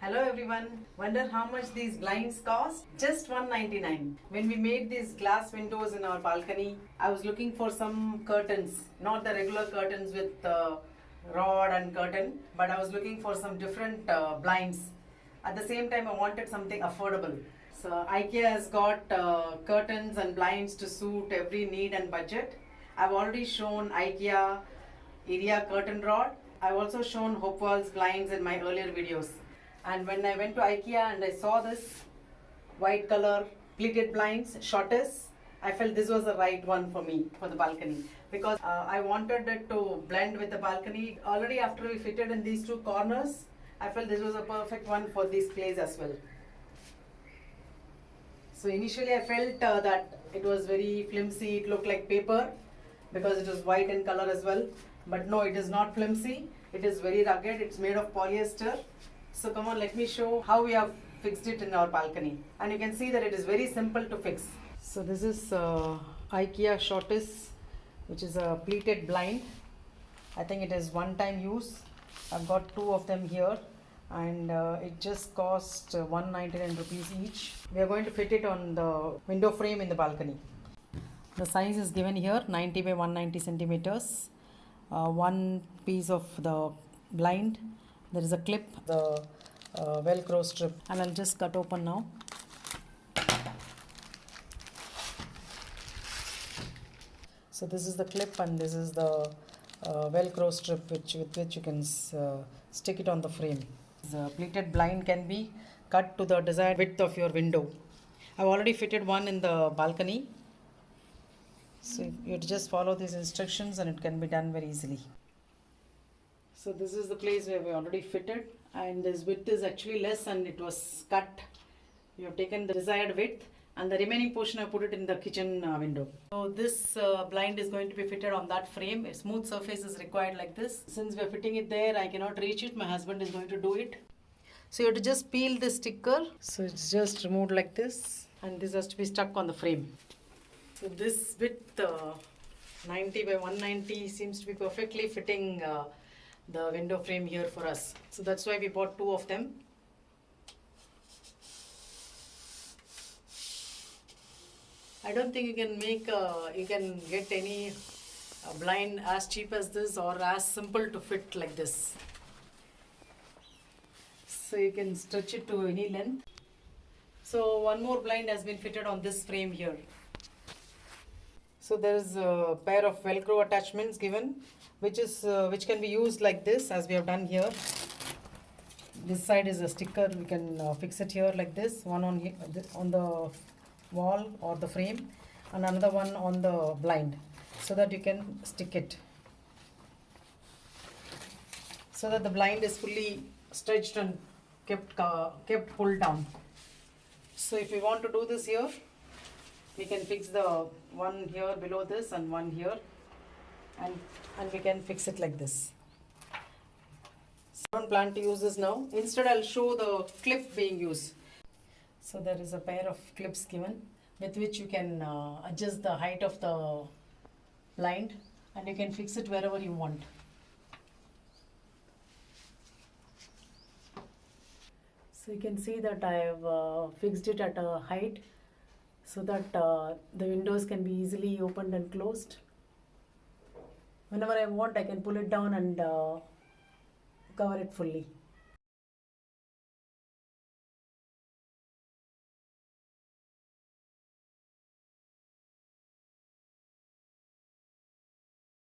Hello everyone. Wonder how much these blinds cost? Just 199. When we made these glass windows in our balcony, I was looking for some curtains, not the regular curtains with rod and curtain, but I was looking for some different blinds. At the same time, I wanted something affordable. So IKEA has got curtains and blinds to suit every need and budget. I've already shown IKEA area curtain rod. I've also shown Hopewell's blinds in my earlier videos. And when I went to IKEA and I saw this white color pleated blinds, Schottis, I felt this was the right one for me for the balcony because I wanted it to blend with the balcony. Already after we fitted in these two corners, I felt this was a perfect one for this place as well. So initially I felt that it was very flimsy, it looked like paper because it was white in color as well. But no, it is not flimsy, it is very rugged, it's made of polyester. So come on, let me show how we have fixed it in our balcony. And you can see that it is very simple to fix. So this is IKEA Schottis, which is a pleated blind. I think it is one-time use. I've got two of them here and it just cost 199 rupees each. We are going to fit it on the window frame in the balcony. The size is given here, 90 by 190 centimeters. One piece of the blind. There is a clip, the velcro strip, and I'll just cut open now. So this is the clip and this is the velcro strip with which you can stick it on the frame. The pleated blind can be cut to the desired width of your window. I've already fitted one in the balcony. So you just follow these instructions and it can be done very easily. So this is the place where we already fitted and this width is actually less and it was cut. You have taken the desired width and the remaining portion I put it in the kitchen window. So this blind is going to be fitted on that frame. A smooth surface is required like this. Since we are fitting it there, I cannot reach it. My husband is going to do it. So you have to just peel the sticker. So it's just removed like this and this has to be stuck on the frame. So this width 90 by 190 seems to be perfectly fitting the window frame here for us. So that's why we bought two of them. I don't think you can get any blind as cheap as this or as simple to fit like this. So you can stretch it to any length. So one more blind has been fitted on this frame here. So there is a pair of velcro attachments given which can be used like this as we have done here. This side is a sticker, we can fix it here like this, one on the wall or the frame and another one on the blind so that you can stick it. So that the blind is fully stretched and kept pulled down. So if we want to do this here, we can fix the one here below this and one here and we can fix it like this. So I don't plan to use this now. Instead I'll show the clip being used. So there is a pair of clips given with which you can adjust the height of the blind and you can fix it wherever you want. So you can see that I have fixed it at a height so that the windows can be easily opened and closed. Whenever I want, I can pull it down and cover it fully.